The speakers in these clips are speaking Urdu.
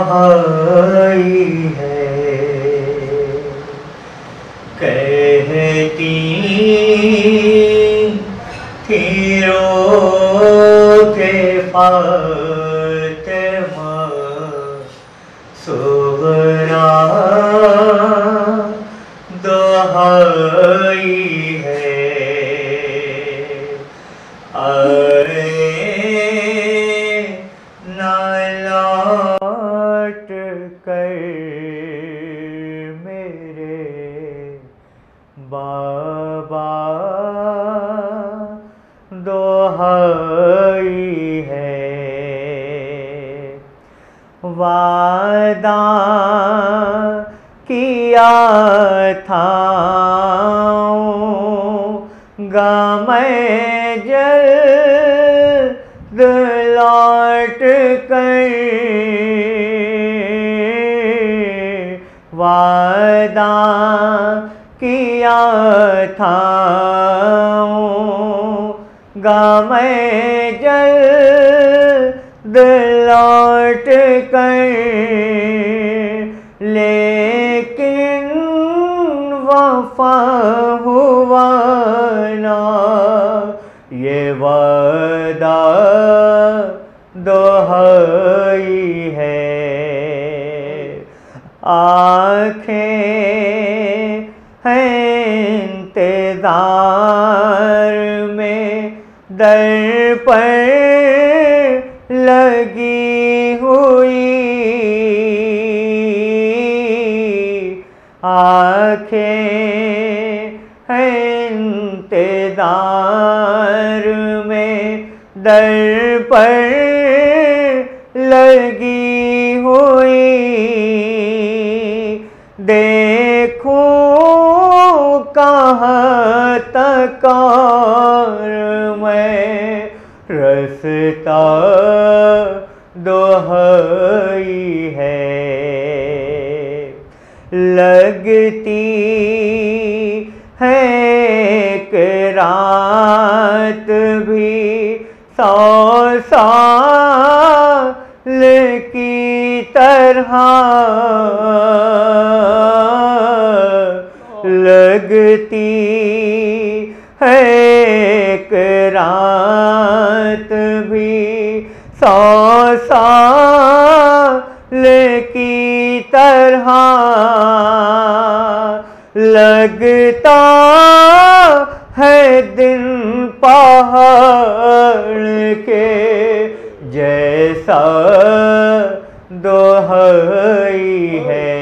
تنہائی ہے، کہتی تھی رو کے فاطمہ صغریٰ دہائی ہے، آئے نہ لوٹ کر میرے بابا دہائی ہے، وعدہ کیا تھا گا میں جلد لوٹ کر، وعدہ کیا تھا گا میں جلد لوٹ کر، لیکن وفا ہوا نہ یہ وعدہ دہائی ہے، آنکھیں ہیں انتظار میں در پر لگی ہوئی، آنکھیں ہیں انتظار میں در پر لگی ہوئی، دیکھوں کہاں تک اور میں رستا دہائی ہے، لگتی ہے ایک رات بھی 100 سال کی طرح، لگتی ہے ایک رات بھی 100 سال کی طرح، لگتا ہے دن پہاڑ کے جیسا دہائی ہے،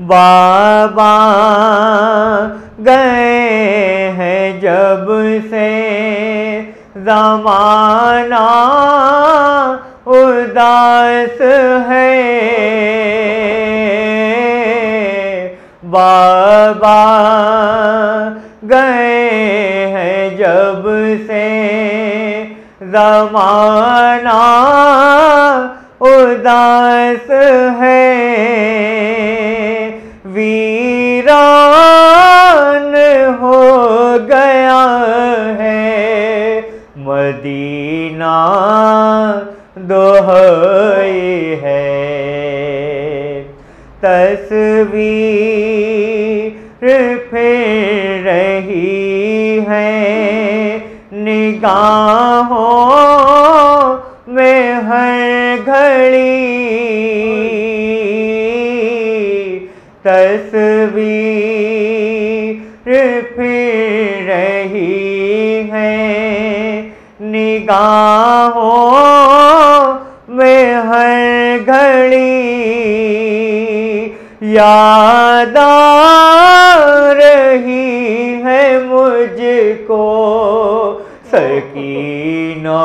بابا گئے ہیں جب سے زمانہ اداس ہے، بابا گئے ہیں جب سے زمانہ اداس ہے، ویران ہو گیا ہے مدینہ دہائی ہے، تصویر پھر رہی ہے نگاہوں میں ہر گھڑی، تصویر پھر رہی ہے نگاہوں میں ہر گھڑی، یاد آ رہی ہے مجھ کو سکینہ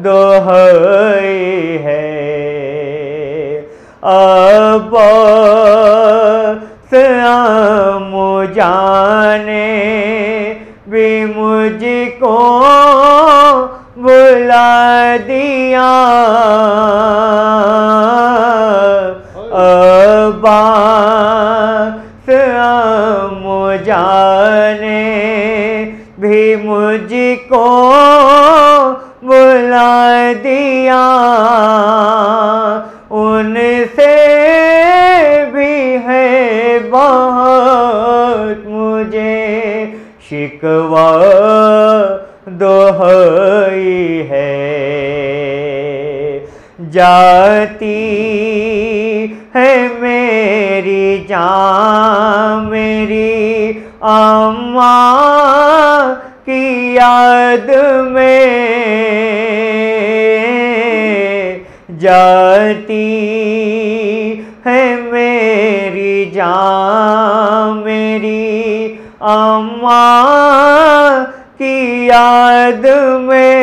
دہائی ہے، عباس عمو جان نے بھی مجھ کو بلا دیا، عباس عمو جان نے بھی مجھ کو بلا دیا، ایک دہائی ہے، جاتی ہے میری جان میری اماں کی یاد میں، جاتی ہے میری جان میری اماں کی یاد میں،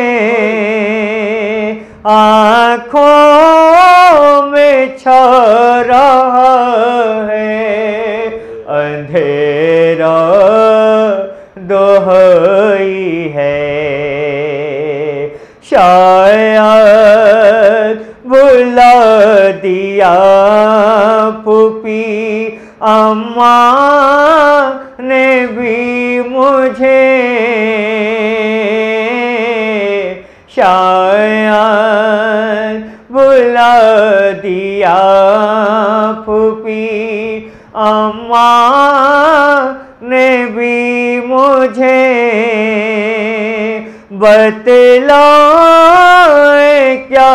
آنکھوں میں چھا رہا ہے اندھیرا دہائی ہے، شاید بلا دیا پھوپھی اماں نے بھی مجھے، شاید بلا دیا پھوپھی اماں نے بھی مجھے، بتلائیں کیا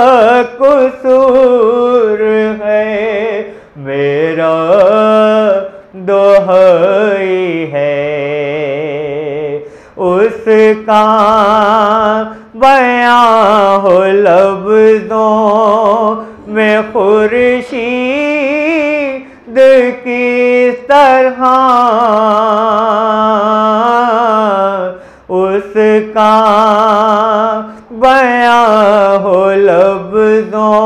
قصور ہے میرا دہائی ہے، اس کا بیان ہو لفظوں میں خورشید کس طرح، اس کا بیان ہو لفظوں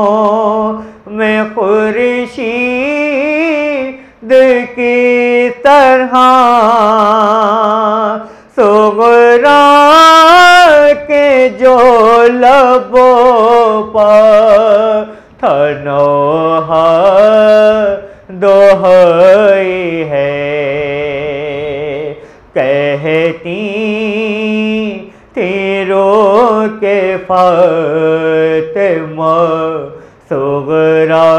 میں خورشید کی طرح، صغرا کے جو لبوں پر تھا نوحہ دہائی ہے، کہتی تھی رو کے فاطمہ صغرا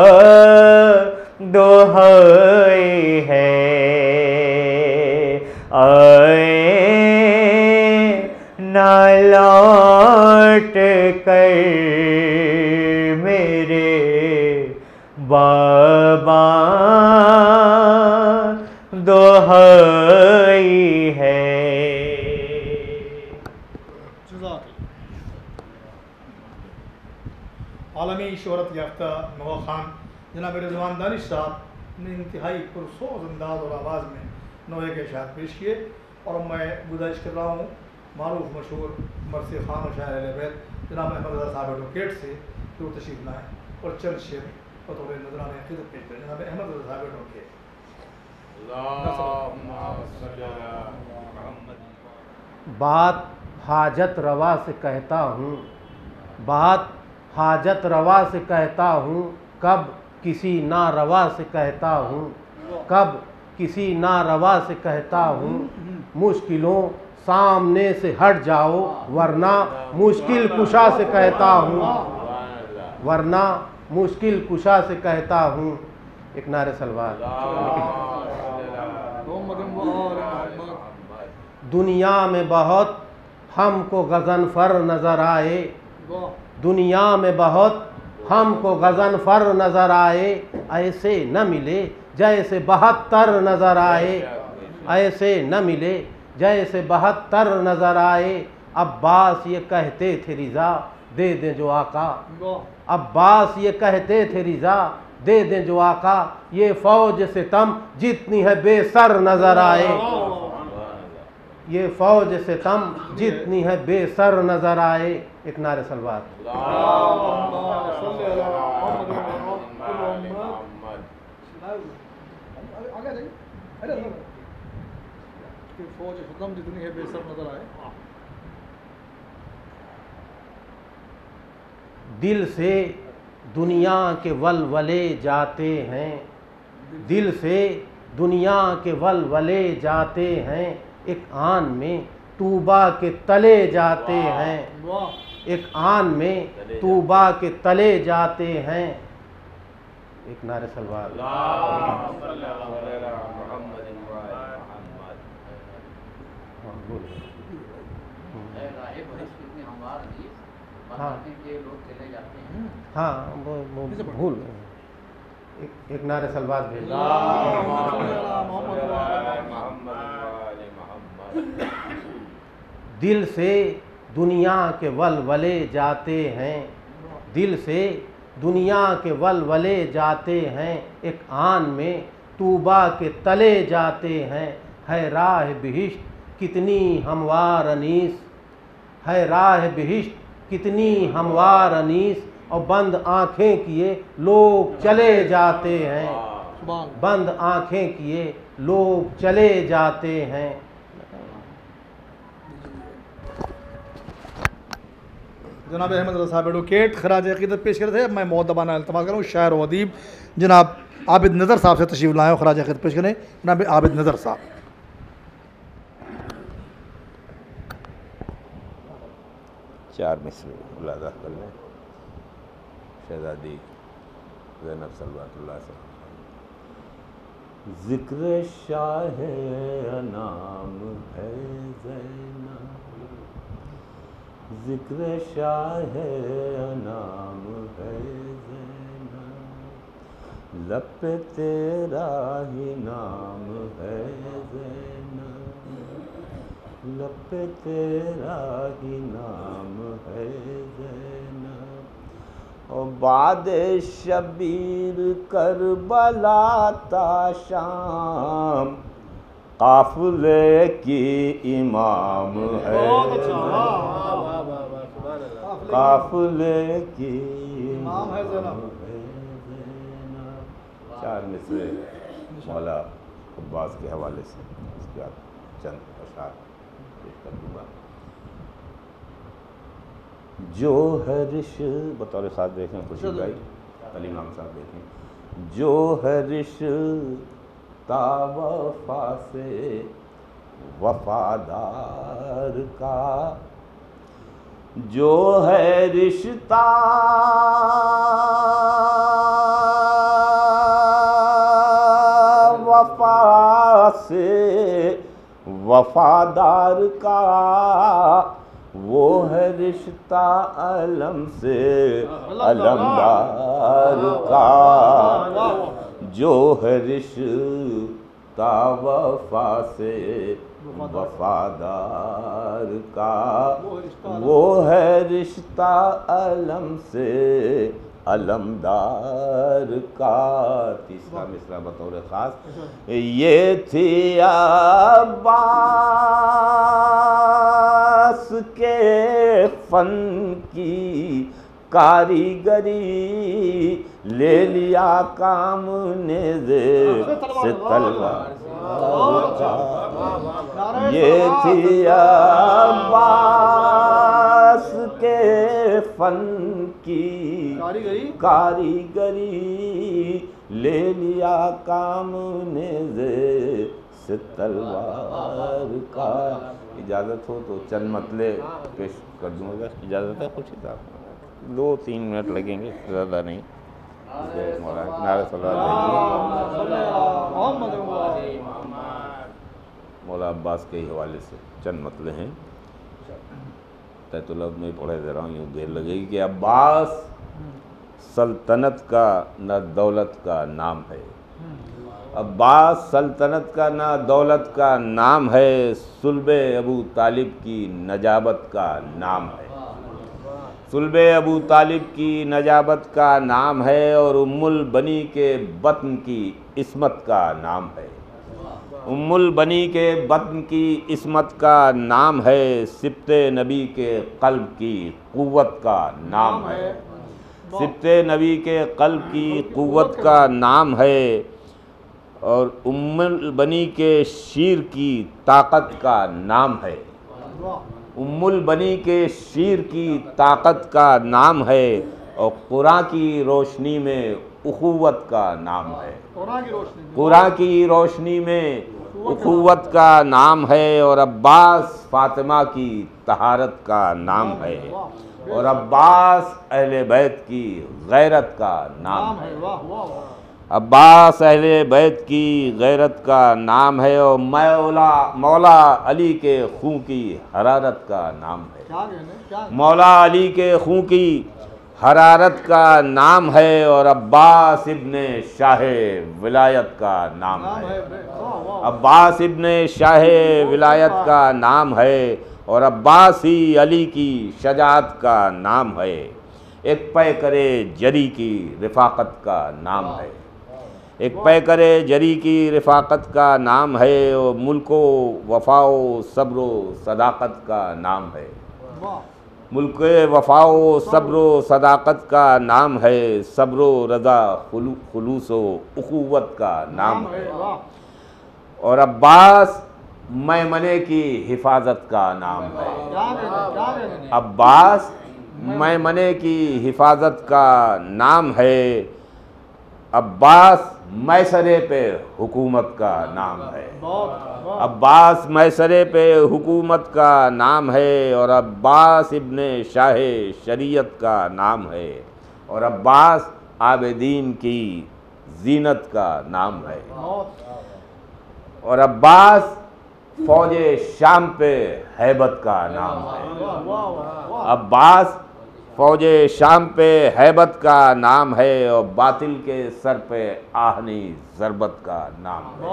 دہائی ہے، آئے نہ لوٹ کر میرے بابا دہائی ہے۔ عالمی شہرت یافتہ نوا خان جناب رضوان دانش صاحب نے انتہائی پرسوز انداز اور آواز میں نوے کے اشعار پیش کیے، اور میں گزارش کر رہا ہوں معروف مشہور مرثی خان و شاعر اہل بیت جناب احمد رضا صاحب ایڈوکیٹ سے کہ وہ تشریف لائیں اور چند شعر بطور نذرانہ عقیدت پیش کریں۔ جناب احمد رضا صاحب ایڈوکیٹ۔ بات حاجت روا سے کہتا ہوں، بات حاجت روا سے کہتا ہوں، کب کسی ناروا سے کہتا ہوں، کب کسی ناروا سے کہتا ہوں، مشکلوں سامنے سے ہٹ جاؤ ورنہ مشکل کشا سے کہتا ہوں، ورنہ مشکل کشا سے کہتا ہوں۔ ایک نعرہ سلوات۔ دنیا میں بہت ہم کو غضنفر نظر آئے، دنیا میں بہت ہم کو غضنفر نظر آئے، ایسے نہ ملے جیسے 72 نظر آئے، ایسے نہ ملے جیسے 72 نظر آئے۔ عباس یہ کہتے تھے رضا دے دیں جو آقا، عباس یہ کہتے تھے رضا دے دیں جو آقا، یہ فوج ستم جتنی ہے بے سر نظر آئے، یہ فوج ستم جتنی ہے بے سر نظر آئے۔ ایک نعرہ سلوات۔ دل سے دنیا کے ولولے جاتے ہیں، دل سے دنیا کے ولولے جاتے ہیں، ایک آن میں طوبا کے تلے جاتے ہیں، ایک آن میں طوبا کے تلے جاتے ہیں۔ ایک نعرہ سلوات۔ ہاں ہاں وہ بھول گئے۔ ایک نعرہ سلوات بھیج دو۔ دل سے دنیا کے ولولے جاتے ہیں، دل سے دنیا کے ولولے جاتے ہیں، ایک آن میں طوبا کے تلے جاتے ہیں۔ ہے راہ بہشت کتنی ہموار انیس، ہے راہ بہشت کتنی ہموار انیس، اور بند آنکھیں کیے لوگ چلے جاتے ہیں، بند آنکھیں کیے لوگ چلے جاتے ہیں۔ جناب احمد رضا صاحب ایڈوکیٹ خراج عقیدت پیش کرتے ہیں۔ میں مؤدبانہ التماس کروں شاعر و ادیب جناب عابد نظر صاحب سے تشریف لائیں اور خراج عقیدت پیش کریں۔ جناب عابد نظر صاحب۔ چار مصرے ملاحظہ کر لیں۔ شہزادی زینب صلوات اللہ سے ذکر شاہ انام ہے زینب، ذکر شاہ انام ہے زینب، لب پہ تیرا ہی نام ہے زینب، لب پہ تیرا ہی نام ہے زینب، اور بعد شبیر کربلا تا شام قافلے کی امام ہے، قافلے کی امام ہے زینب۔ چار مصرے مولا عباس کے حوالے سے، اس کے بعد چند اشعار پیش کر دوں گا۔ جو ہے رش بطور خاص دیکھیں، خورشید بھائی علی امام صاحب دیکھیں، جو ہے رش تا وفا سے وفادار کا، جو ہے رشتہ وفا سے وفادار کا، وہ ہے رشتہ علم سے علمدار کا، جو ہے رشتہ وفا سے وفادار کا، وہ ہے رشتہ علم سے علمدار کا۔ تیسرا مصرع بطور خاص، یہ تھی عباس کے فن کی کاریگری، لے لیا کام نیزے سے تلوار کا، یہ تھی عباس کے فن کی کاریگری، لے لیا کام نیزے سے تلوار کا۔ اجازت ہو تو چند مطلع پیش کر دوں گا، اجازت ہے خورشید صاحب؟ 2-3 منٹ لگیں گے، زیادہ نہیں۔ نعرہ صلوات مولا عباس کے حوالے سے چند مطلع ہیں، تحت العلم میں پڑھے دے رہا ہوں، یوں دیر لگے گی کہ عباس سلطنت کا نہ دولت کا نام ہے، عباس سلطنت کا نہ دولت کا نام ہے، صلب ابو طالب کی نجابت کا نام ہے، صلب ابو طالب کی نجابت کا نام ہے، اور ام البنی کے بطن کی عصمت کا نام ہے، ام البنی کے بطن کی عصمت کا نام ہے، سبط نبی کے قلب کی قوت کا نام ہے، سبط نبی کے قلب کی قوت کا نام ہے، اور ام البنی کے شیر کی طاقت کا نام ہے، ام البنی کے شیر کی طاقت کا نام ہے، اور قرآن کی روشنی میں اخوت کا نام ہے، قرآن کی روشنی میں اخوت کا نام ہے، اور عباس فاطمہ کی طہارت کا نام ہے، اور عباس اہل بیت کی غیرت کا نام ہے، عباس اہل بیت کی غیرت کا نام ہے، اور مولا علی کے خون کی حرارت کا نام ہے۔ مولا علی کے خون کی حرارت کا نام ہے اور عباس ابن شاہ ولایت کا نام ہے، عباس ابن شاہ ولایت کا نام ہے اور عباس ہی علی کی شجاعت کا نام ہے، ایک پے کرے جری کی رفاقت کا نام ہے، ایک پے کرے جری کی رفاقت کا نام ہے اور ملک و وفا و صبر و صداقت کا نام ہے، ملک وفا و صبر و صداقت کا نام ہے، صبر و رضا خلوص و اخوت کا نام ہے، اور عباس میمنے کی حفاظت کا نام ہے، عباس میمنے کی حفاظت کا نام ہے، عباس میسرے پہ حکومت کا نام ہے، عباس میسرے پہ حکومت کا نام ہے اور عباس ابن شاہ شریعت کا نام ہے اور عباس عابدین کی زینت کا نام ہے اور عباس فوج شام پہ ہیبت کا نام ہے، عباس فوج شام پہ ہیبت کا نام ہے اور باطل کے سر پہ آہنی ضربت کا نام ہے،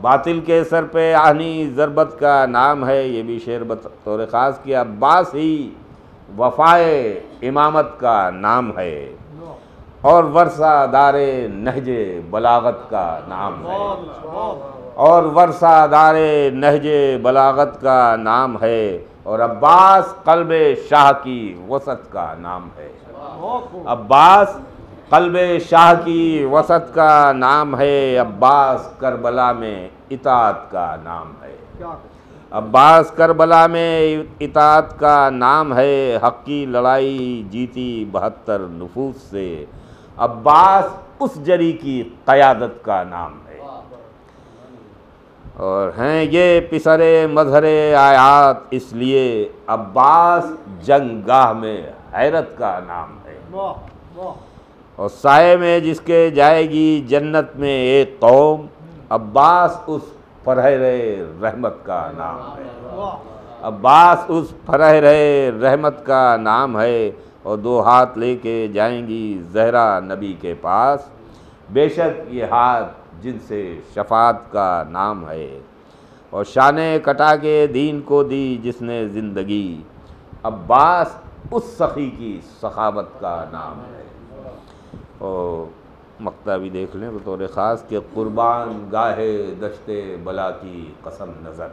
باطل کے سر پہ آہنی ضربت کا نام ہے، یہ بھی شعر بطور خاص کیا، عباس ہی وفائے امامت کا نام ہے اور ورثہ دار نہج بلاغت کا نام ہے، اور ورثہ دار نہج بلاغت کا نام ہے اور عباس قلب شاہ کی وسعت کا نام ہے، عباس قلب شاہ کی وسعت کا نام ہے، عباس کربلا میں اطاعت کا نام ہے، عباس کربلا میں اطاعت کا نام ہے، حق کی لڑائی جیتی 72 نفوس سے، عباس اس جری کی قیادت کا نام ہے، اور ہیں یہ پسر مظہر آیات اس لیے عباس جنگ گاہ میں حیرت کا نام ہے، اور سائے میں جس کے جائے گی جنت میں ایک قوم، عباس اس فرح رحمت کا نام ہے، عباس اس فرح رحمت کا نام ہے اور 2 ہاتھ لے کے جائیں گی زہرا نبی کے پاس، بے شک یہ ہاتھ جن سے شفاعت کا نام ہے، اور شان کٹا کے دین کو دی جس نے زندگی، عباس اس سخی کی سخاوت کا نام ہے، اور مقطع بھی دیکھ لیں بطور خاص کہ قربان گاہے دشت بلا کی قسم نظر،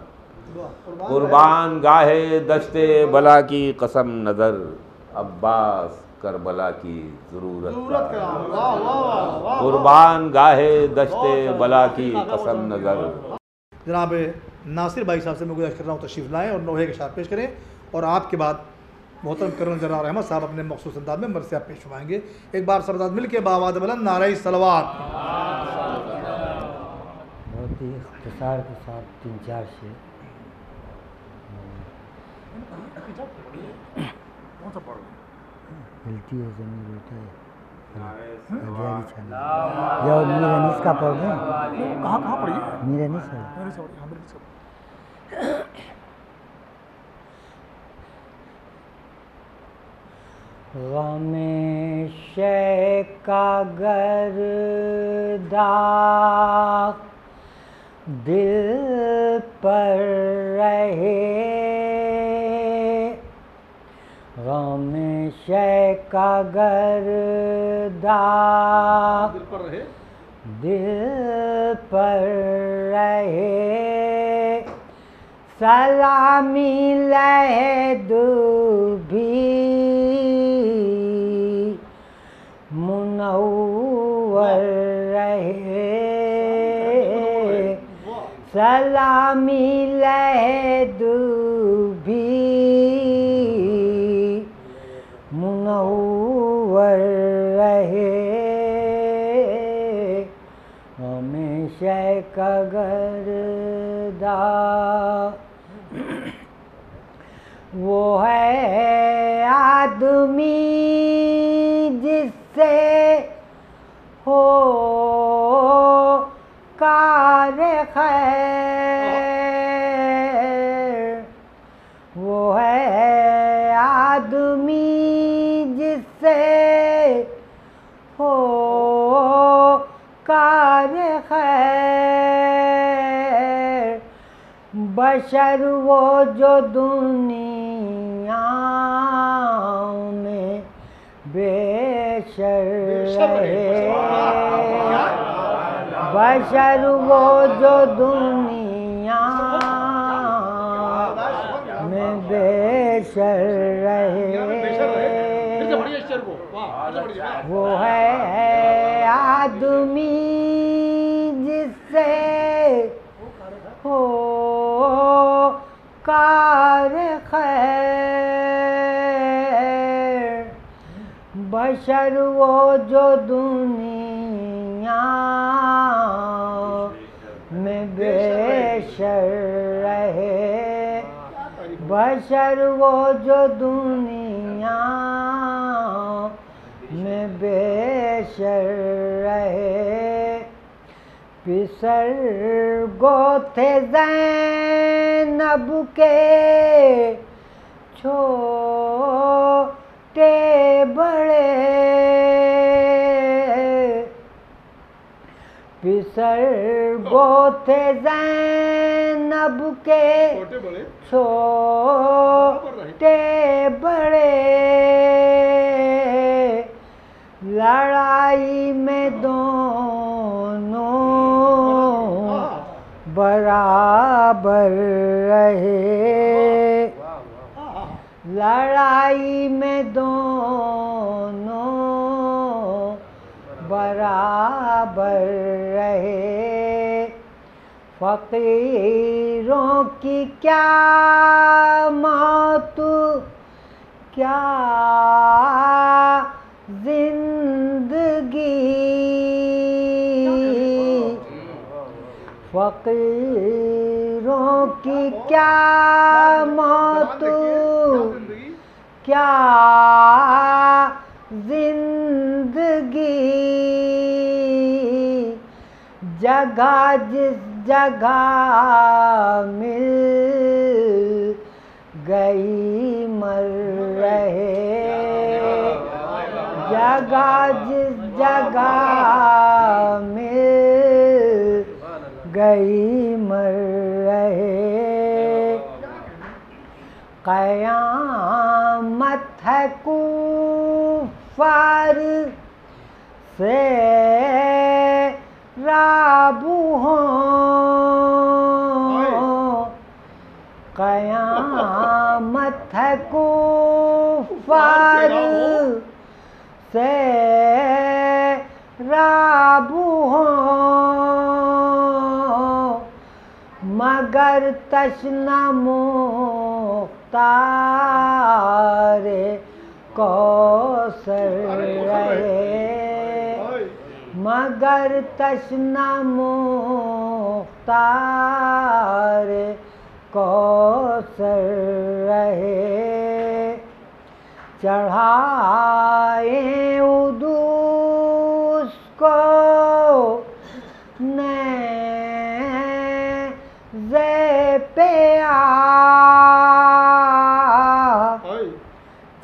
قربان گاہے دشت بلا کی قسم نظر، عباس کربلا کی ضرورت کا، قربان گاہے دشت بلا کی قسم نظر۔ جناب ناصر بھائی صاحب سے میں گزارش کر رہا ہوں تشریف لائیں اور نوحے کے اشعار پیش کریں، اور آپ کے بعد محترم کرن جنرال احمد صاحب اپنے مخصوص انداز میں مرثیات پیش فرمائیں گے۔ ایک بار سب مل کے بآواز بلند نعرہ صلوات۔ بہت ہی اختصار کے ساتھ 3-4 شعر۔ ملتی ہے زمین روتا ہے یا میر انیس کا پڑھ دیں؟ کہاں پڑھیے؟ میر انیس ہے۔ غم شیخ کا گردہ دل پر رہے، غم شیخ کا گردہ دل پر رہے، سلامی لہد بھی منور رہے، سلامی لہد بھی منور رہے، ہمیشہ کا گردہ وہ ہے آدمی جس سے ہو کار خیر، وہ ہے ہو کار خیر بشر وہ جو دنیا میں بے شر رہے بشر وہ جو دنیا میں بے شر رہے وہ ہے آدمی جس سے ہو کار خیر بشر وہ جو دنیا میں بے شر رہے بشر وہ جو دنیا میں بے شر رہے پسر گو تھے زینب کے چھوٹے بڑے پسر گو تھے زینب کے چھوٹے بڑے لڑائی میں دونوں برابر رہے لڑائی میں دونوں برابر رہے فقیروں کی کیا موت کیا زندگی فقیروں کی کیا موت کیا زندگی جگہ جس جگہ مل گئی مر رہے جگہ جس جگہ مل گئی مر رہے قیامت ہے کفار سے رابو ہوں قیامت ہے کفار سے رابو ہوں مگر تشنہ مختار کوثر رہے مگر تشنہ مختار کوثر رہے چڑھائیں ادوس کو نیزے پہ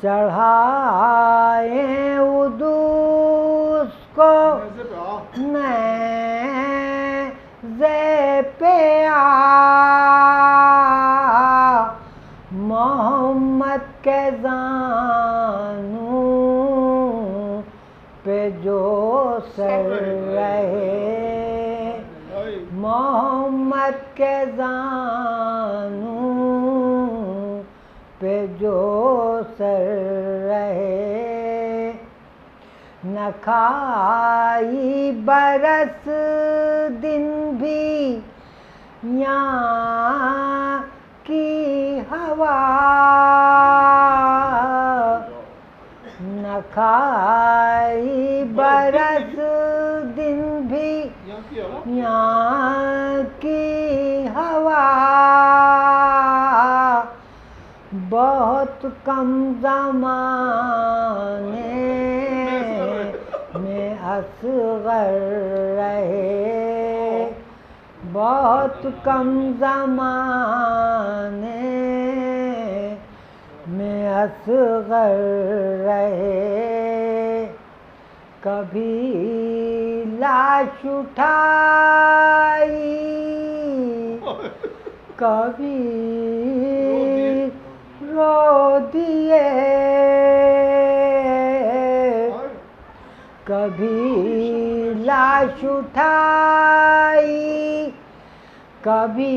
چڑھائیں ادوس کو نیزے پہ محمد کے زانوں پہ جو سر رہے محمد کے زانوں پہ جو سر رہے نہ کھائی برس دن بھی یہاں کی ہوا نہ کھائی برس دن بھی یہاں کی ہوا بہت کم زمانے میں اصغر رہے بہت کم زمانے میں اصغر رہے کبھی لاش اٹھائی کبھی رو دیے کبھی لاش اٹھائی کبھی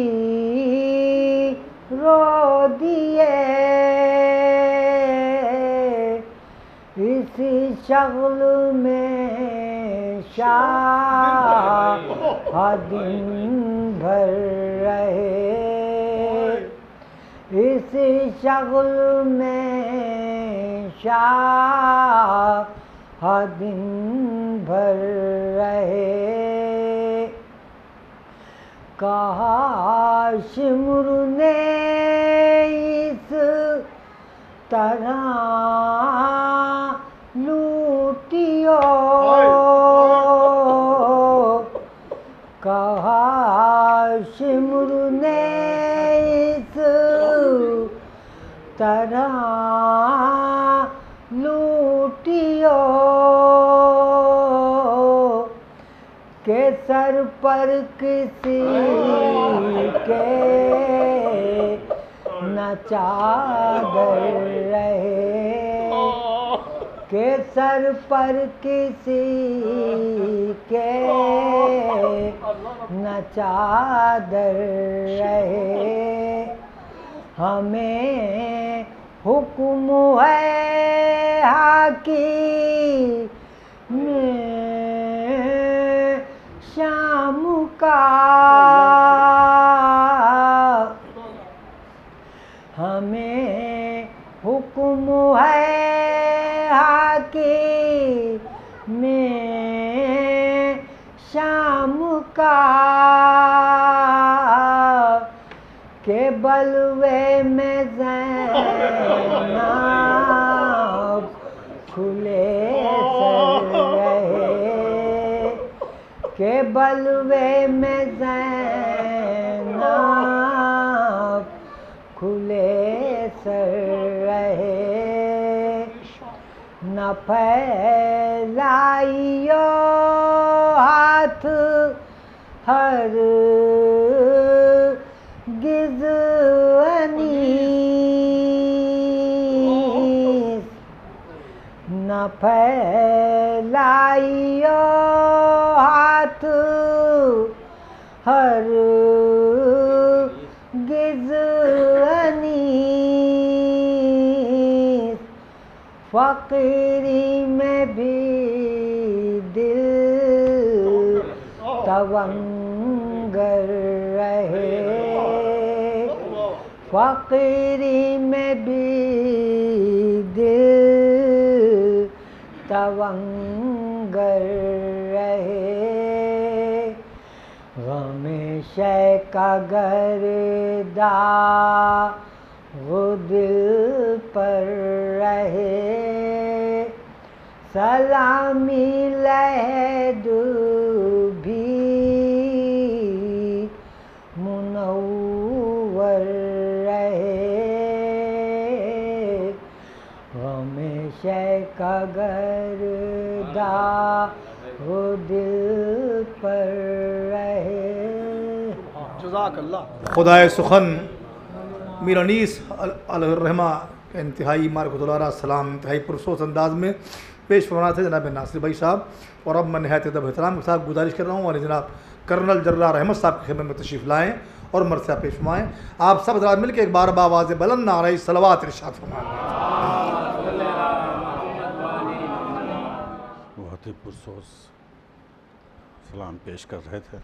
رو دیے اسی شغل میں شاہ دن بھر رہے اسی شغل میں شاہ دن بھر رہے کاش مرنے اس طرح لوٹیو کاش مرنے اس طرح لوٹیو کہ سر پر کسی کے نہ چادر رہے کہ سر پر کسی کے نہ چادر رہے ہمیں حکم ہے حاکم شام کا ہمیں حکم ہے حاکم شام کا کہ بلوے میں زینب کھلے سر رہے کہ بلوے میں زینب کھلے سر رہے نہ پھیلائیو ہاتھ ہرگز انیس نہ پھیلائیو ہاتھ ہرگز انیس فقیری میں بھی دل تونگر رہے فقیری میں بھی دل تونگر رہے غم شے کا گرداغ دل پر رہے سلامی لہد بھی منور رہے غم شے کا گرداغ دل پر رہے جزاک اللہ خدائے سخن میر انیس علیہ الرحمہ کا انتہائی مارکۃ العراء السلام انتہائی پرسوس انداز میں پیش فرمانا تھے جناب ناصر بھائی صاحب اور اب میں نہایت ادب احترام کے ساتھ گزارش کر رہا ہوں اور جناب کرنل جرار احمد صاحب کی خدمت میں تشریف لائیں اور مرثیہ پیش فرمائیں آپ سب حضرات مل کے ایک بار بآواز بلند نعرہ صلوات ارشاد فرمائیں بہت ہی پرسوس سلام پیش کر رہے تھے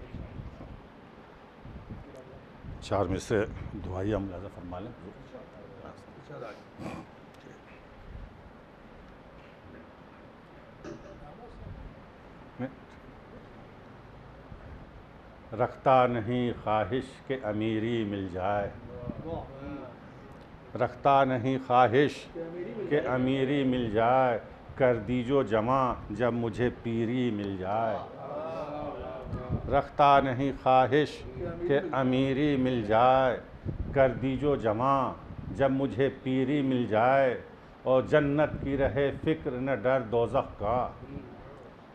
چار میں سے دعائیہ ملاحظہ فرما لیں رکھتا نہیں خواہش کہ امیری مل جائے رکھتا نہیں خواہش کہ امیری مل جائے کر دیجو جمع جب مجھے پیری مل جائے رکھتا نہیں خواہش کہ امیری مل جائے کر دیجو جمع جب مجھے پیری مل جائے اور جنت کی رہے فکر نہ ڈر دوزخ کا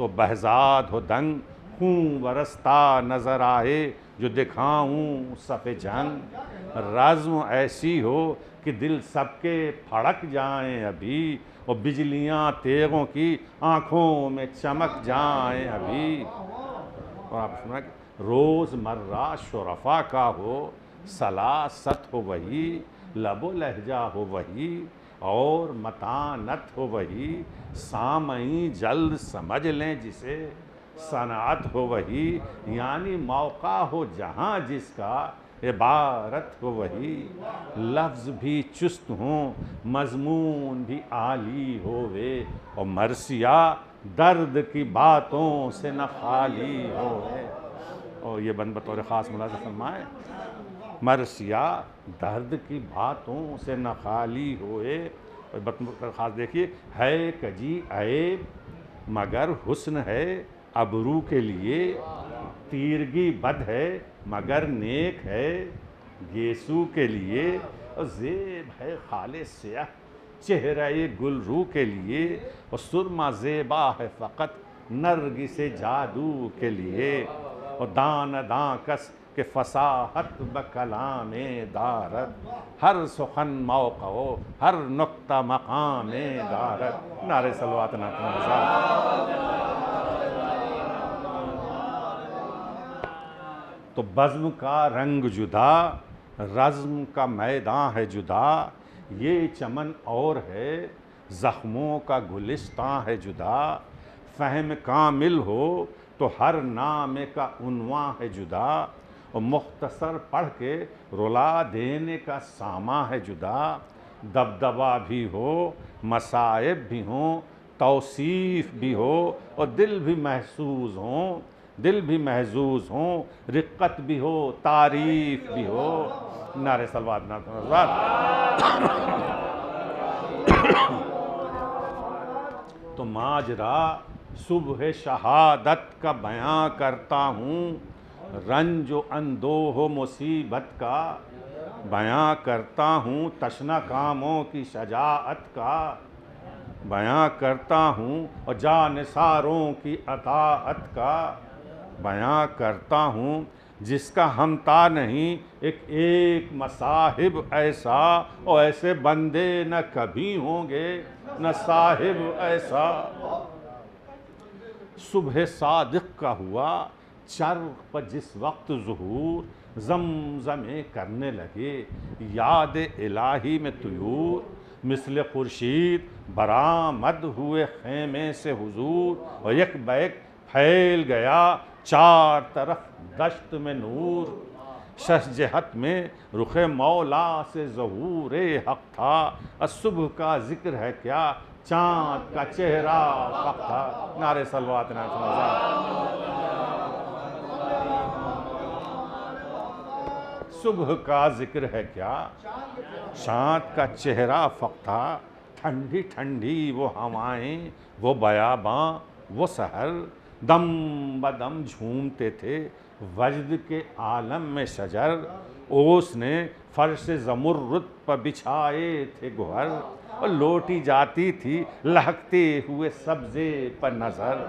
تو بہزاد ہو دنگ خون برستا نظر آئے جو دکھاؤں صف جنگ، رزم ایسی ہو کہ دل سب کے پھڑک جائیں ابھی، اور بجلیاں تیغوں کی آنکھوں میں چمک جائیں ابھی۔ اور آپ سنا کہ روز مرہ شرفا کا ہو، سلاست ہو وہی، لب و لہجہ ہو وہی، اور متانت ہو وہی، سامعین جلد سمجھ لیں جسے، صنعت ہو وہی، یعنی موقع ہو جہاں جس کا، عبارت ہو وہی، لفظ بھی چست ہوں مضمون بھی عالی ہوئے، اور مرثیہ درد کی باتوں سے نہ خالی ہوئے۔ اور یہ بند بطور خاص ملاحظہ فرمائے، مرثیہ درد کی باتوں سے نہ خالی ہوئے، اور بطور خاص دیکھیے، ہے کجی عیب مگر حسن ہے ابرو کے لیے، تیرگی بد ہے مگر نیک ہے گیسو کے لیے، اور زیب ہے خالص سیاہ چہرہ گل رو کے لیے، اور سرما زیبا ہے فقط نرگس جادو کے لیے، اور دان داں کس کہ فصاحت بکلام دارد، ہر سخن موقع ہو ہر نقطہ مقام دارد۔ نعرہ صلوات تو بزم کا رنگ جدا، رزم کا میدان ہے جدا، یہ چمن اور ہے زخموں کا گلستان ہے جدا، فہم کامل ہو تو ہر نامے کا عنوان ہے جدا، اور مختصر پڑھ کے رلا دینے کا سامان ہے جدا، دبدبہ بھی ہو مصائب بھی ہوں توصیف بھی ہو، اور دل بھی محظوظ ہوں رقت بھی ہو تعریف بھی ہو۔ نعرہ صلوات تو ماجرا صبح شہادت کا بیان کرتا ہوں، رنج و اندوہ و مصیبت کا بیان کرتا ہوں، تشنہ کاموں کی شجاعت کا بیان کرتا ہوں، اور جانثاروں کی اطاعت کا بیان کرتا ہوں، جس کا ہمتا نہیں ایک مصاحب ایسا، اور ایسے بندے نہ کبھی ہوں گے نہ صاحب ایسا۔ صبح صادق کا ہوا چرخ پر جس وقت ظہور، زمزمے کرنے لگے یاد الہی میں طیور، مثل خورشید برآمد ہوئے خیمے سے حضور، اور یک بیک پھیل گیا چار طرف دشت میں نور، شش جہت میں رخ مولا سے ظہور حق تھا، صبح کا ذکر ہے کیا چاند کا چہرہ فق تھا۔ نعرہ صلوات صبح کا ذکر ہے کیا چاند کا چہرہ فق تھا، ٹھنڈی ٹھنڈی وہ ہوائیں وہ بیاباں وہ سحر، دم بدم جھومتے تھے وجد کے عالم میں شجر، اوس نے فرش زمرد پر بچھائے تھے گوہر، اور لوٹی جاتی تھی لہکتے ہوئے سبزے پر نظر،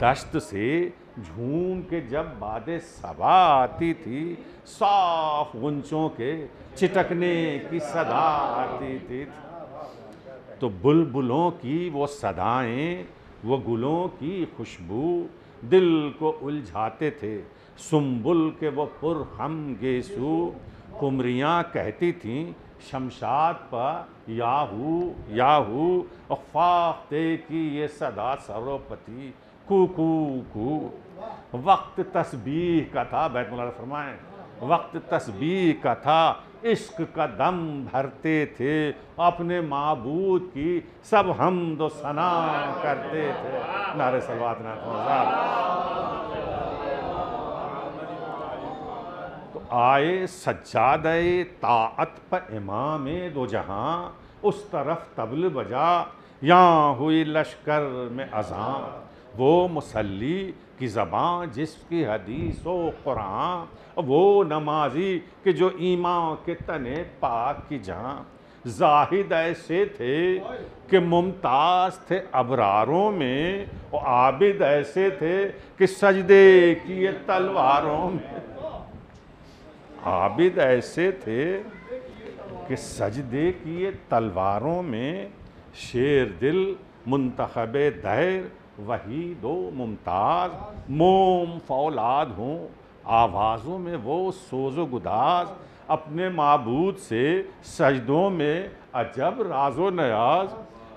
دشت سے جھوم کے جب باد صبا آتی تھی، صاف غنچوں کے چٹکنے کی صدا آتی تھی، تو بلبلوں کی وہ صدائیں وہ گلوں کی خوشبو دل کو الجھاتے تھے، سنبل کے وہ پرخم گیسو، قمریاں کہتی تھیں شمشاد پر یاہو یاہو، اور فاختے کی یہ صدا سروپتی کو کو کو۔ وقت تسبیح کا تھا، بیت مولا فرمائیں وقت تسبیح کا تھا، عشق کا دم بھرتے تھے، اپنے معبود کی سب حمد و ثنا کرتے تھے۔ نعرہ صلوات تو آئے سجادہ طاعت پر امام دو جہاں، اس طرف طبل بجا یہاں ہوئی لشکر میں اذاں، وہ مصلی کی زبان جس کی حدیث و قرآن، وہ نمازی کہ جو ایمان کے تنے پاک کی جان، زاہد ایسے تھے کہ ممتاز تھے ابراروں میں، اور عابد ایسے تھے کہ سجدے کیے تلواروں میں۔ عابد ایسے تھے کہ سجدے کیے تلواروں میں، شیر دل منتخب دیر وحید و ممتاز، موم فولاد ہوں آوازوں میں وہ سوز و گداز، اپنے معبود سے سجدوں میں عجب راز و نیاز،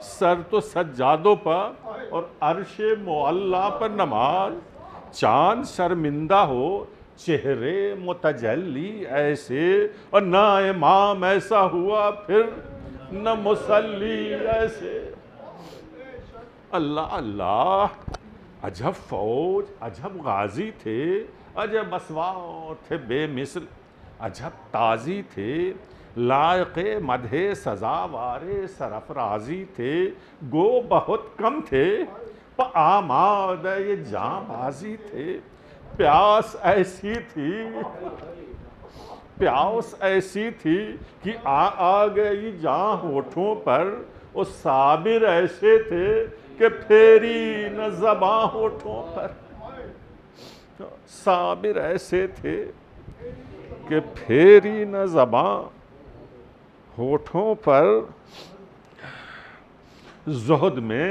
سر تو سجادوں پر اور عرش معلیٰ پر نماز، چاند شرمندہ ہو چہرے متجلی ایسے، اور نہ امام ایسا ہوا پھر نہ مصلی ایسے۔ اللہ اللہ، عجب فوج عجب غازی تھے، عجب اسوار تھے بے مثل، عجب تازی تھے، لائق مدح سزاوار سرفرازی تھے، گو بہت کم تھے آماد یہ جاں بازی تھے۔ پیاس ایسی تھی کہ آ گئی جاں ہونٹوں پر، وہ صابر ایسے تھے کہ پھیری نہ زباں ہونٹوں پر، صابر ایسے تھے کہ پھیری نہ زباں ہونٹوں پر۔ زہد میں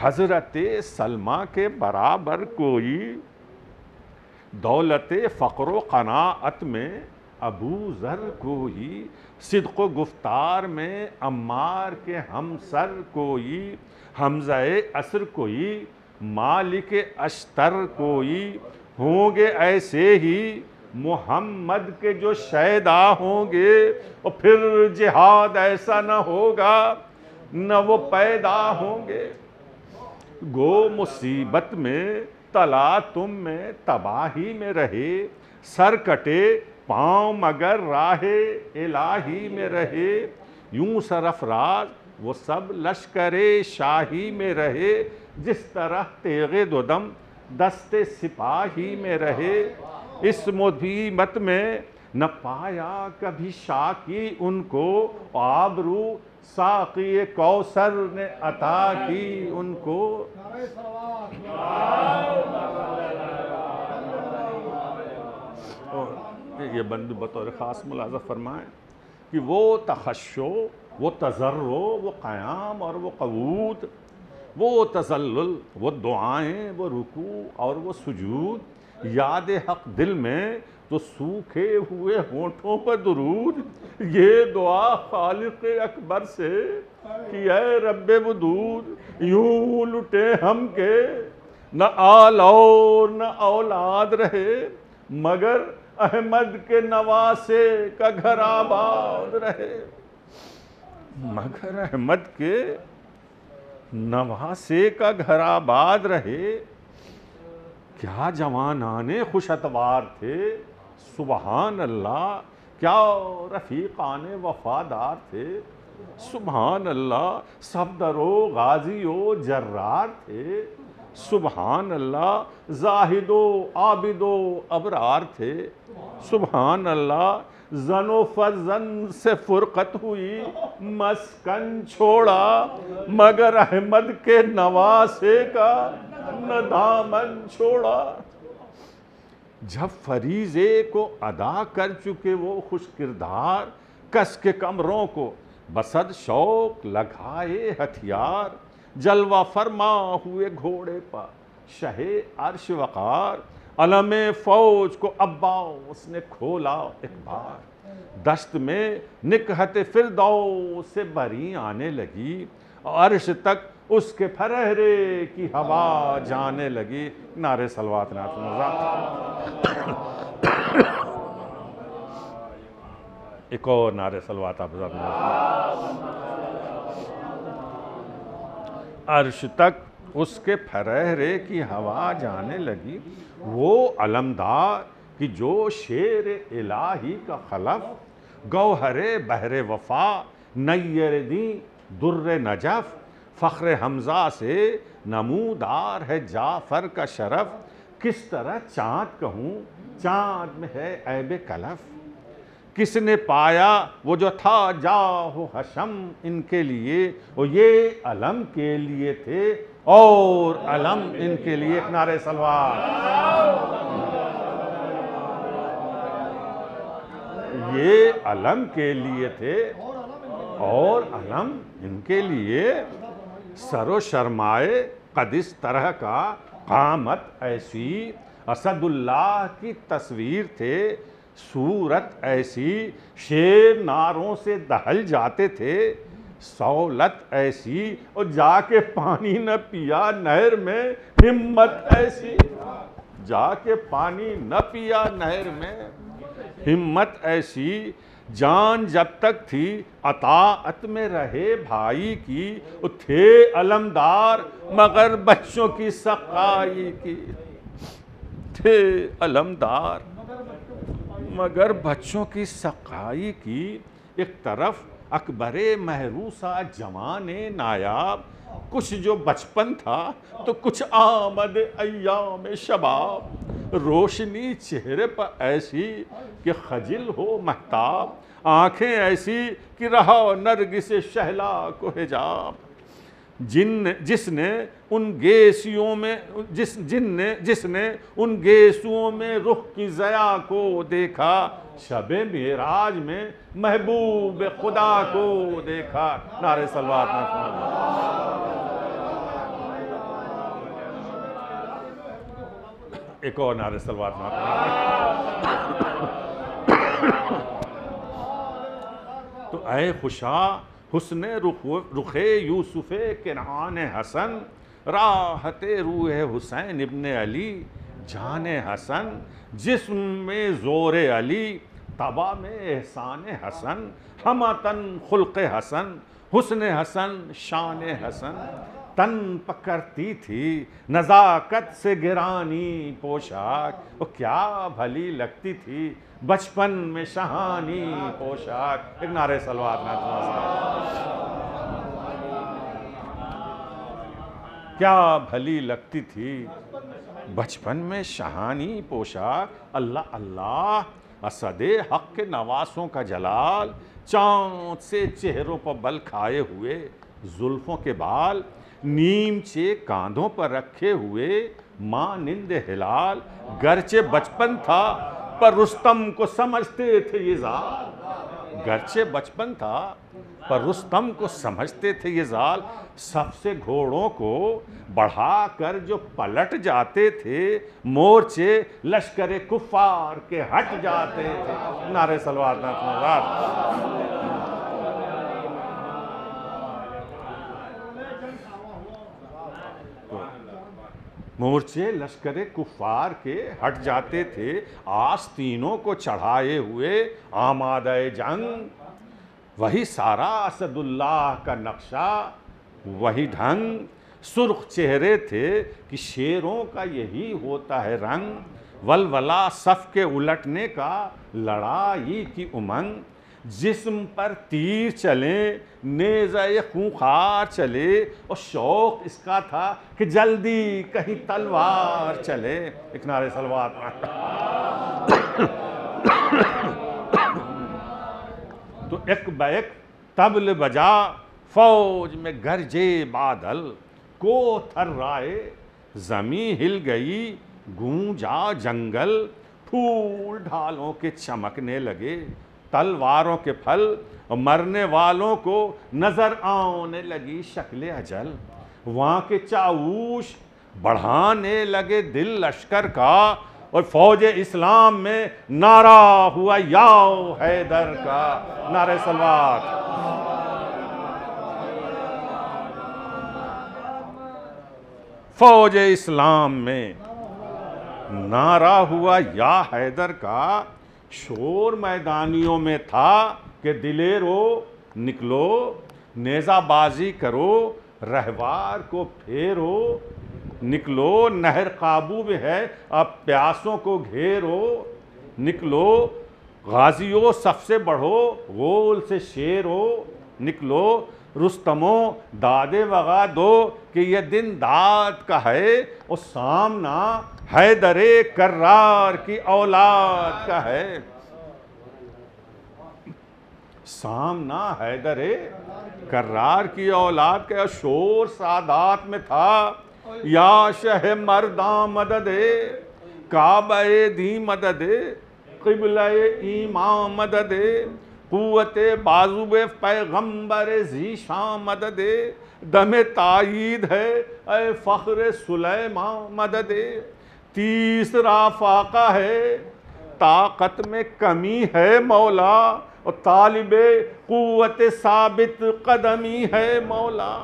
حضرت سلمہ کے برابر کوئی، دولت فقر و قناعت میں ابو ذر کوئی، صدق و گفتار میں عمار کے ہم سر کوئی، حمزہ عصر کوئی، مالک اشتر کوئی، ہوں گے ایسے ہی محمد کے جو شیدا ہوں گے، اور پھر جہاد ایسا نہ ہوگا نہ وہ پیدا ہوں گے۔ گو مصیبت میں تلا تم میں تباہی میں رہے، سر کٹے پاؤں مگر راہ الہی میں رہے، یوں سرفراز وہ سب لشکر شاہی میں رہے، جس طرح تیغ دودم دست سپاہی میں رہے۔ اس مصیبت میں نہ پایا کبھی شاکی ان کو، آبرو ساقی کوثر نے عطا کی ان کو۔ یہ بند بطور خاص ملاحظہ فرمائیں کہ وہ تخشع، وہ تضرع، وہ قیام اور وہ قعود، وہ تذلل، وہ دعائیں، وہ رکوع اور وہ سجود، یاد حق دل میں تو سوکھے ہوئے ہونٹوں پر درود، یہ دعا خالق اکبر سے کہ اے رب ودود، یوں لٹے ہم کے نہ آل اور نہ اولاد رہے، مگر احمد کے نواسے کا گھر آباد رہے، مگر احمد کے نواسے کا گھر آباد رہے۔ کیا جوانان خوش اتوار تھے، سبحان اللہ، کیا رفیقان وفادار تھے، سبحان اللہ، صفدر و غازی و جرار تھے، سبحان اللہ، زاہد و عابد و ابرار تھے، سبحان اللہ، زن و فرزند سے فرقت ہوئی مسکن چھوڑا، مگر احمد کے نواسے کا نہ دامن چھوڑا۔ جب فریضے کو ادا کر چکے وہ خوش کردار، کس کے کمروں کو بصد شوق لگائے ہتھیار، جلوہ فرما ہوئے گھوڑے پر شہ عرش وقار، علم فوج کو عباس نے کھولا ایک بار، دشت میں نکہت فردوس سے بری آنے لگی، عرش تک اس کے پھرہرے کی ہوا جانے لگی۔ نعرہ صلوات نعت ایک اور نعرہ صلوات آپ حضرات عرش تک اس کے پھرہرے کی ہوا جانے لگی، وہ علمدار کہ جو شیر الہی کا خلف، گوہر بحر وفا نیر دیں در نجف، فخر حمزہ سے نمودار ہے جعفر کا شرف، کس طرح چاند کہوں چاند میں ہے عیب کلف، کس نے پایا وہ جو تھا جاہ حشم ان کے لیے، وہ یہ علم کے لیے تھے اور علم ان کے لیے. ایک نعرہ صلوات. یہ علم کے لیے تھے اور علم ان کے لیے. سر و شرمائے قد اس طرح کا قامت ایسی، اسد اللہ کی تصویر تھے صورت ایسی، شیر ناروں سے دہل جاتے تھے سہولت ایسی، اور جا کے پانی نہ پیا نہر میں ہمت ایسی. جا کے پانی نہ پیا نہر میں ہمت ایسی. جان جب تک تھی اطاعت میں رہے بھائی کی، وہ تھے علمدار مگر بچوں کی سقائی کی. تھے علمدار مگر بچوں کی سقائی کی. ایک طرف اکبر محروسہ جوان نایاب، کچھ جو بچپن تھا تو کچھ آمد ایام شباب. روشنی چہرے پر ایسی کہ خجل ہو مہتاب، آنکھیں ایسی کہ رہا نرگس شہلا کو حجاب. جس نے ان گیسیوں میں رخ کی ضیا کو دیکھا، شب معراج میں محبوب خدا کو دیکھا. نعرہ صلوات ایک اور نعرہ صلوات تو اے خوشا حسن رخ یوسف کنعان حسن، راحت روح حسین ابن علی جان حسن. جسم میں زور علی، طبع میں احسان حسن، ہمتن خلق حسن، حسن حسن شان حسن. تن پکڑتی تھی نزاکت سے گرانی پوشاک، وہ کیا بھلی لگتی تھی بچپن میں شہانی پوشاک. ایک نعرہ صلوات کیا بھلی لگتی تھی بچپن میں شہانی پوشاک. اللہ اللہ اسد حق کے نواسوں کا جلال، چاند سے چہروں پر بل کھائے ہوئے زلفوں کے بال، نیمچے کاندھوں پر رکھے ہوئے مانند ہلال. گرچہ بچپن تھا پر رستم کو سمجھتے تھے یہ زال. گرچہ بچپن تھا پر رستم کو سمجھتے تھے یہ زال. سب سے گھوڑوں کو بڑھا کر جو پلٹ جاتے تھے، مورچے لشکر کفار کے ہٹ جاتے تھے. نعرہ صلوات. مورچے لشکر کفار کے ہٹ جاتے تھے، آستینوں کو چڑھائے ہوئے آمادہ جنگ. وہی سارا اسد اللہ کا نقشہ، وہی ڈھنگ. سرخ چہرے تھے کہ شیروں کا یہی ہوتا ہے رنگ. ولولہ صف کے الٹنے کا، لڑائی کی امنگ. جسم پر تیر چلیں نیزہ خونخوار چلے، اور شوق اس کا تھا کہ جلدی کہیں تلوار چلے. ایک نعرہ صلوات. تو ایک بیک طبل بجا فوج میں گرجے بادل، کو تھرائے زمیں ہل گئی گونجا جنگل. پھول ڈھالوں کے چمکنے لگے، تلواروں کے پھل، اور مرنے والوں کو نظر آنے لگی شکل اجل. وہاں کے چاوش بڑھانے لگے دل لشکر کا، اور فوج اسلام میں نعرہ ہوا یا حیدر کا. نعرہ صلوات. فوج اسلام میں نعرہ ہوا یا حیدر کا. شور میدانیوں میں تھا کہ دلیرو نکلو، نیزہ بازی کرو، رہوار کو پھیرو. نکلو نہر قابو میں ہے، اب پیاسوں کو گھیرو. نکلو غازیوں صف سے بڑھو، غول سے شیرو. نکلو رستموں دادے وغا دو، کہ یہ دن داد کا ہے، اور سامنا حیدر کرار کی اولاد کا ہے. سامنا حیدر کرار کی اولاد کا شور سادات میں تھا، یا شہ مرداں مدد کعبہ دی مدد قبلہ ایمان مدد قوت بازو پیغمبر ذیشان مدد دم تائید ہے اے فخر سلیمان مدد تیسرا فاقہ ہے طاقت میں کمی ہے مولا اور طالب قوت ثابت قدمی ہے مولا۔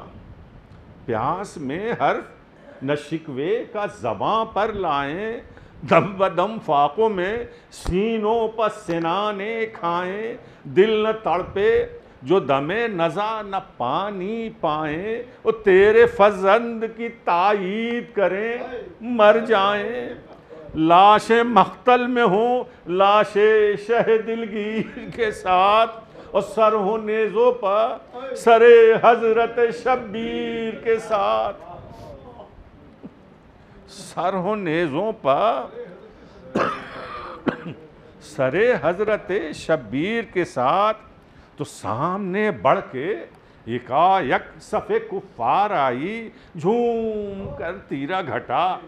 پیاس میں حرف نہ شکوے کا زباں پر لائیں، دم بدم فاقوں میں سینوں پر سنانے کھائیں، دل نہ تڑپے جو دمے نزا نہ پانی پائیں، وہ تیرے فزند کی تائید کریں مر جائیں۔ لاشیں مقتل میں ہوں لاشیں شہ دلگیر کے ساتھ، اور سر ہوں نیزوں پر سر حضرت شبیر کے ساتھ، سر ہوں نیزوں پر سر حضرت شبیر کے ساتھ۔ تو سامنے بڑھ کے یکایک صف کفار آئی، جھوم کر تیرا گھٹا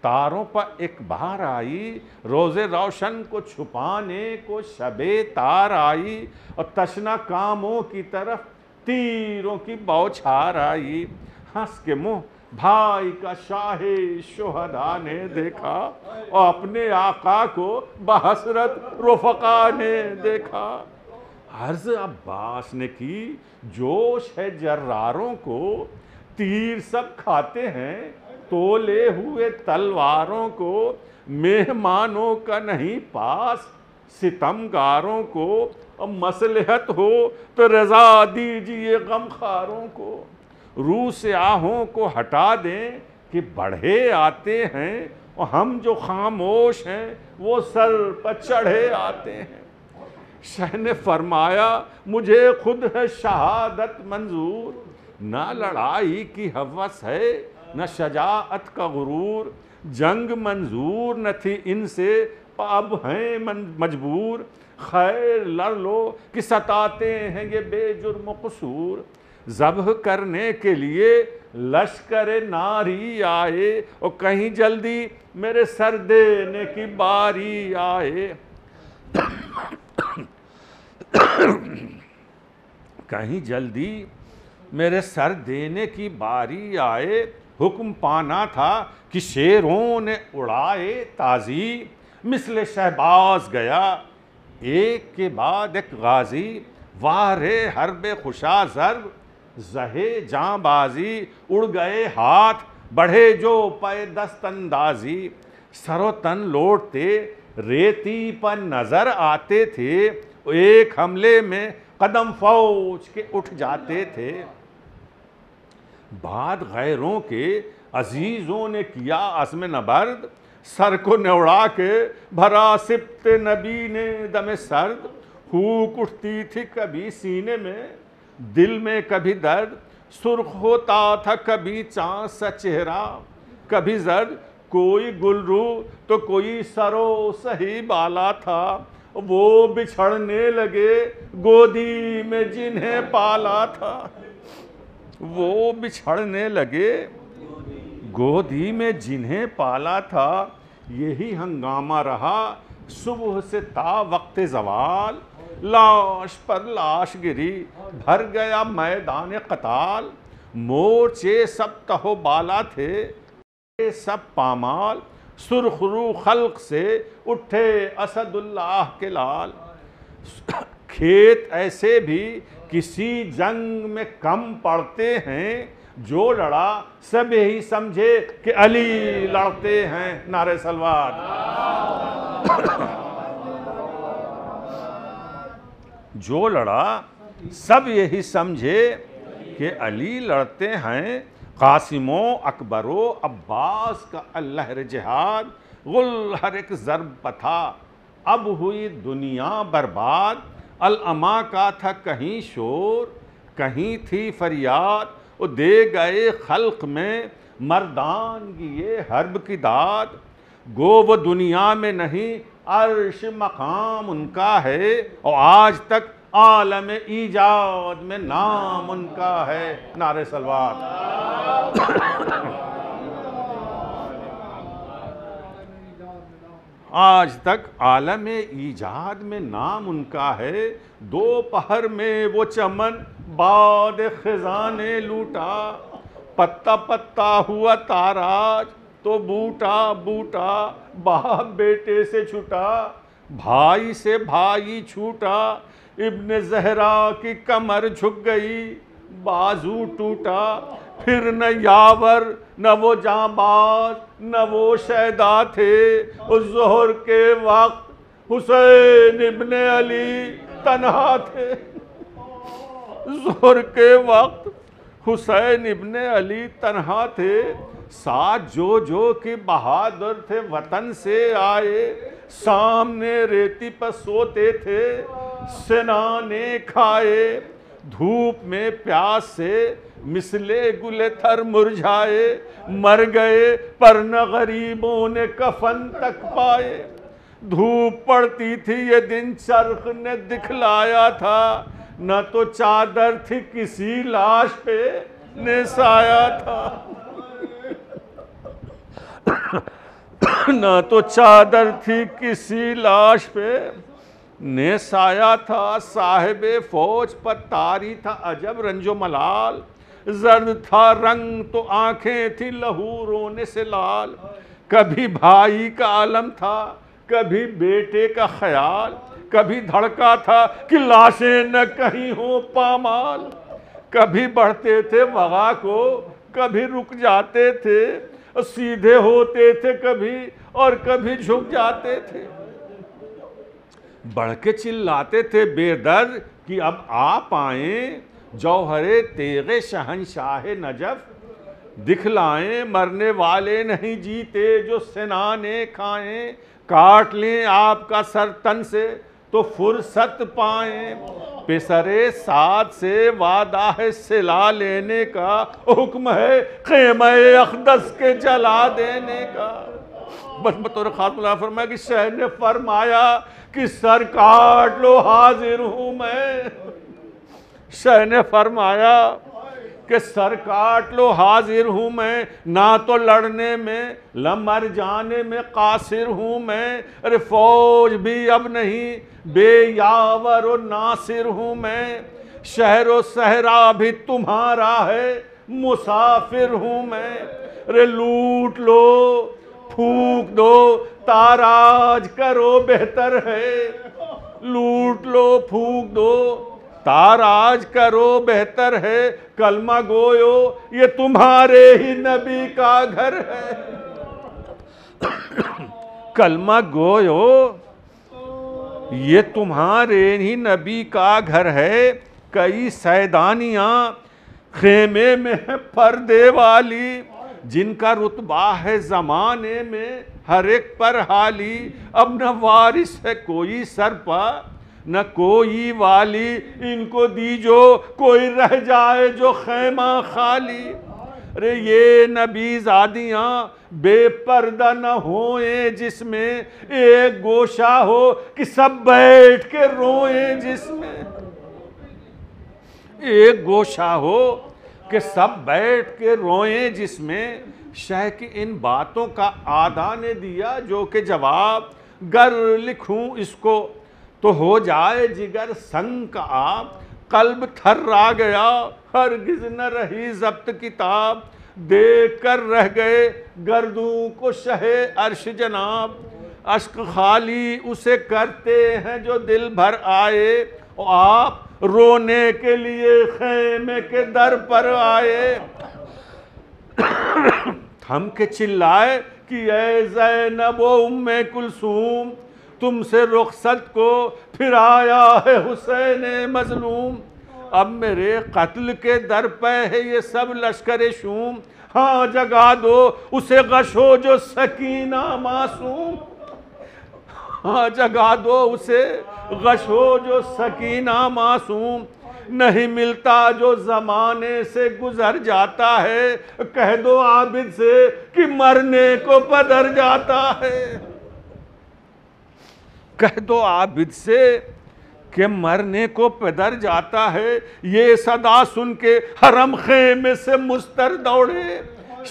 تاروں پر ایک بار آئی، روز روشن کو چھپانے کو شب تار آئی، اور تشنا کاموں کی طرف تیروں کی بوچھار آئی۔ ہنس کے منہ بھائی کا شاہ شہداء نے دیکھا، اور اپنے آقا کو بحسرت رفقا نے دیکھا۔ عرض عباس نے کی، جوش ہے جراروں کو، تیر سب کھاتے ہیں تولے ہوئے تلواروں کو، مہمانوں کا نہیں پاس ستمگاروں کو، اور مصلحت ہو تو رضا دیجئے غمخاروں کو۔ روح سے آہوں کو ہٹا دیں کہ بڑھے آتے ہیں، اور ہم جو خاموش ہیں وہ سر پر چڑھے آتے ہیں۔ شاہ نے فرمایا مجھے خود ہے شہادت منظور، نہ لڑائی کی ہوس ہے نہ شجاعت کا غرور، جنگ منظور نہ تھی ان سے اب ہیں مجبور، خیر لڑ لو کہ ستاتے ہیں یہ بے جرم و قصور۔ ذبح کرنے کے لیے لشکر ناری آئے، اور کہیں جلدی میرے سر دینے کی باری آئے، کہیں جلدی میرے سر دینے کی باری آئے۔ حکم پانا تھا کہ شیروں نے اڑائے تازی، مثل شہباز گیا ایک کے بعد ایک غازی، وارے حرب خوشا ضرب زہے جاں بازی، اڑ گئے ہاتھ بڑھے جو پے دست اندازی، سر و تن لوٹتے ریتی پر نظر آتے تھے، ایک حملے میں قدم فوج کے اٹھ جاتے تھے۔ بعد غیروں کے عزیزوں نے کیا عزم نبرد، سر کو نوڑا کے بھرا سبت نبی نے دم سرد، پھوک اٹھتی تھی کبھی سینے میں دل میں کبھی درد، سرخ ہوتا تھا کبھی چاند سا چہرہ کبھی زرد، کوئی گلرو تو کوئی سرو سہی بالا تھا، وہ بچھڑنے لگے گودی میں جنہیں پالا تھا، وہ بچھڑنے لگے گودی میں جنہیں پالا تھا۔ یہی ہنگامہ رہا صبح سے تا وقت زوال، لاش پر لاش گری بھر گیا میدان قتال، مورچے سب تہو بالا تھے سب پامال، سرخ رو خلق سے اٹھے اسد اللہ کے لال۔ کھیت ایسے بھی کسی جنگ میں کم پڑتے ہیں، جو لڑا سب یہی سمجھے کہ علی لڑتے ہیں، نعرہ صلوات۔ جو لڑا سب یہی سمجھے کہ علی لڑتے ہیں، قاسم و اکبر و عباس کا اللہ جہاد، غل ہر ایک ضرب پتھا اب ہوئی دنیا برباد، العما کا تھا کہیں شور کہیں تھی فریاد، وہ دے گئے خلق میں مردانگی حرب کی داد، گو وہ دنیا میں نہیں عرش مقام ان کا ہے، اور آج تک عالم ایجاد میں نام ان کا ہے. نعرہ صلوات. آج تک عالم ایجاد میں نام ان کا ہے. دوپہر میں وہ چمن باد خزاں نے لوٹا. پتا پتا ہوا تاراج تو بوٹا بوٹا باپ بیٹے سے چھٹا. بھائی سے بھائی چھوٹا. ابن زہرا کی کمر جھک گئی بازو ٹوٹا. پھر نہ یاور نہ وہ جانباز نہ وہ شیدا تھے. اس ظہر کے وقت حسین ابن علی تنہا تھے. ظہر کے وقت حسین ابن علی تنہا تھے. ساتھ جو کہ بہادر تھے وطن سے آئے. سامنے ریتی پر سوتے تھے سنانے کھائے. دھوپ میں پیاس سے مثلِ گل تھر مرجھائے. مر گئے پر نہ غریبوں نے کفن تک پائے. دھوپ پڑتی تھی یہ دن چرخ نے دکھلایا تھا. نہ تو چادر تھی کسی لاش پہ نے سایہ تھا. نہ تو چادر تھی کسی لاش پہ نے سایہ تھا. صاحب فوج پر طاری تھا عجب رنج و ملال. زرد تھا رنگ تو آنکھیں تھی لہو رونے سے لال. کبھی بھائی کا عالم تھا کبھی بیٹے کا خیال. کبھی دھڑکا تھا کہ لاشیں نہ کہیں ہوں پامال. کبھی بڑھتے تھے وغا کو کبھی رک جاتے تھے. سیدھے ہوتے تھے کبھی اور کبھی جھک جاتے تھے. بڑھ کے چلاتے تھے بے درد کہ اب آپ آئیں. جوہر تیغ شہنشاہ نجف دکھلائیں. مرنے والے نہیں جیتے جو سنانے کھائیں. کاٹ لیں آپ کا سر تن سے تو فرصت پائیں. پسرے ساتھ سے وعدہ ہے صلہ لینے کا. حکم ہے خیمہ اقدس کے جلا دینے کا. بس بطور خاص ملاحظہ فرمایا کہ شہر نے فرمایا کہ سر کاٹ لو حاضر ہوں میں. شہر نے فرمایا کہ سر کاٹ لو حاضر ہوں میں. نہ تو لڑنے میں نہ مر جانے میں قاصر ہوں میں. ارے فوج بھی اب نہیں بے یاور و ناصر ہوں میں. شہر و صحرا بھی تمہارا ہے مسافر ہوں میں. ارے لوٹ لو پھونک دو تاراج کرو بہتر ہے. لوٹ لو پھونک دو تاراج کرو بہتر ہے. کلمہ گویو یہ تمہارے ہی نبی کا گھر ہے. کلمہ گویو یہ تمہارے ہی نبی کا گھر ہے. کئی سیدانیاں خیمے میں ہیں پردے والی. جن کا رتبہ ہے زمانے میں ہر ایک پر حالی. اب نہ وارث ہے کوئی سرپا نہ کوئی والی. ان کو دیجو کوئی رہ جائے جو خیمہ خالی. ارے یہ نبی زادیاں بے پردہ نہ ہوئیں جس میں ایک گوشہ ہو کہ سب بیٹھ کے روئیں. جس میں ایک گوشہ ہو کہ سب بیٹھ کے روئیں. جس میں شہ کی ان باتوں کا آدھا نے دیا جو کہ جواب گر لکھوں اس کو تو ہو جائے جگر سنگ کا آب. قلب تھر آ گیا ہرگز نہ رہی ضبط کتاب. دیکھ کر رہ گئے گردوں کو شہ عرش جناب. اشک خالی اسے کرتے ہیں جو دل بھر آئے. اور آپ رونے کے لیے خیمے کے در پر آئے. تھم کے چلائے کہ اے زینب و ام کلثوم تم سے رخصت کو پھر آیا ہے حسین مظلوم. اب میرے قتل کے در پہ ہے یہ سب لشکر شوم. ہاں جگا دو اسے غشو جو سکینہ معصوم. ہاں جگا دو اسے غشو جو سکینہ معصوم. نہیں ملتا جو زمانے سے گزر جاتا ہے. کہہ دو عابد سے کہ مرنے کو پدر جاتا ہے. کہہ دو عابد سے کہ مرنے کو پدر جاتا ہے، یہ صدا سن کے حرم خیمے سے مستر دوڑے،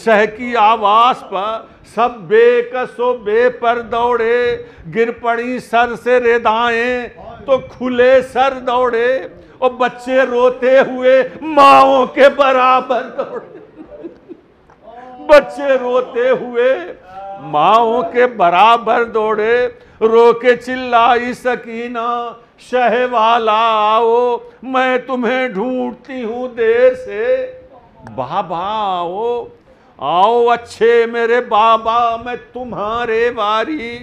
شہ کی آواز پر سب بے کس و بے پر دوڑے، گر پڑی سر سے ردائیں تو کھلے سر دوڑے، اور بچے روتے ہوئے ماؤں کے برابر دوڑے، بچے روتے ہوئے ماؤں کے برابر دوڑے، رو کے چلائی سکینہ شہ والا آؤ، میں تمہیں ڈھونڈتی ہوں دیر سے، بابا آؤ آؤ اچھے میرے بابا میں تمہارے واری،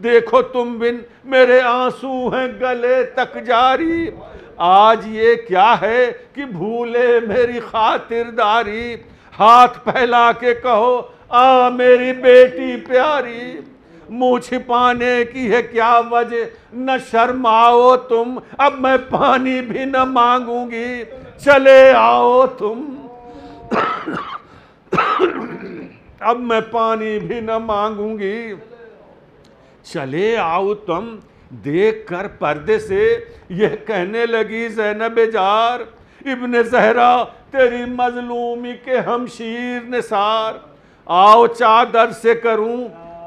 دیکھو تم بن میرے آنسو ہیں گلے تک جاری، آج یہ کیا ہے کہ بھولے میری خاطرداری، ہاتھ پھیلا کے کہو آ میری بیٹی پیاری، منہ چھپانے کی ہے کیا وجہ، نہ شرماؤ تم، اب میں پانی بھی نہ مانگوں گی، چلے آؤ تم، اب میں پانی بھی نہ مانگوں گی، چلے آؤ تم۔ دیکھ کر پردے سے یہ کہنے لگی زینب جار، ابن زہرا تیری مظلومی کے ہمشیر نثار، آؤ چادر سے کروں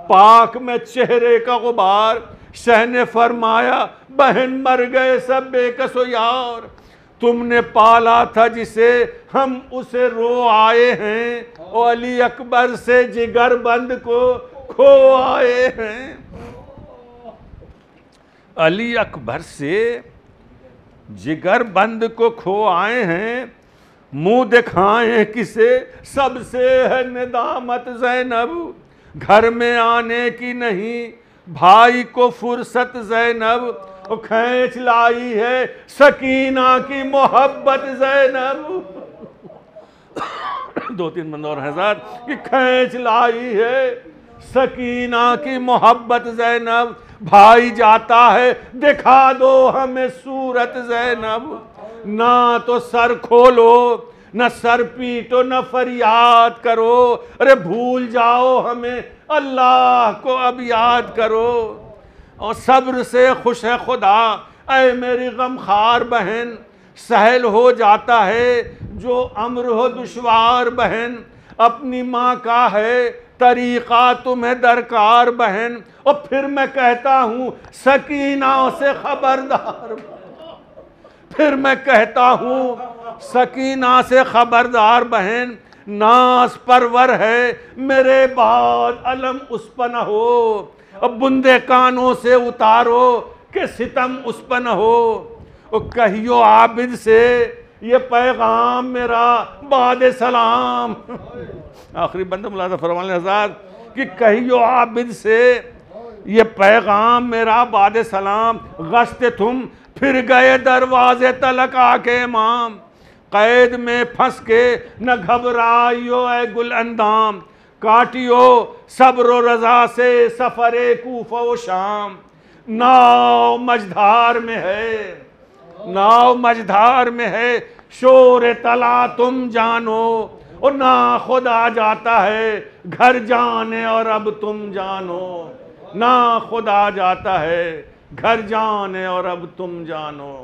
پاک میں چہرے کا غبار، شہ نے فرمایا بہن مر گئے سب بے کس و یار، تم نے پالا تھا جسے ہم اسے رو آئے ہیں، اور علی اکبر سے جگر بند کو کھو آئے ہیں، علی اکبر سے جگر بند کو کھو آئے ہیں، منہ دکھائیں کسے سب سے ہے ندامت زینب، گھر میں آنے کی نہیں بھائی کو فرصت زینب، کھینچ لائی ہے سکینہ کی محبت زینب، دو تین بندے اور ہیں ساتھ کہ کھینچ لائی ہے سکینہ کی محبت زینب، بھائی جاتا ہے دکھا دو ہمیں صورت زینب، نہ تو سر کھولو نہ سر پیٹو نہ فریاد کرو، ارے بھول جاؤ ہمیں اللہ کو اب یاد کرو، اور صبر سے خوش ہے خدا اے میری غمخوار بہن، سہل ہو جاتا ہے جو امر ہو دشوار بہن، اپنی ماں کا ہے طریقہ تمہیں درکار بہن، اور پھر میں کہتا ہوں سکینہ سے خبردار، پھر میں کہتا ہوں سکینہ سے خبردار بہن، ناز پرور ہے میرے بعد علم اس پر نہ ہو، اب بندے کانوں سے اتارو کہ ستم اس پر نہ ہو، اور کہیو عابد سے یہ پیغام میرا بعد سلام، آخری بندہ ملاحظہ فرمانے حضرات کہ کہیو عابد سے یہ پیغام میرا بعد سلام، غشت تم پھر گئے دروازے تلک آ کے امام، قید میں پھنس کے نہ گھبرائیو اے گل اندام، کاٹیو صبر و رضا سے سفر کوفہ و شام، ناؤ مجدھار میں ہے، ناؤ مجدھار میں ہے شور طلا تم جانو، اور نہ خدا جاتا ہے گھر جانے اور اب تم جانو، نہ خدا جاتا ہے گھر جانے اور اب تم جانو۔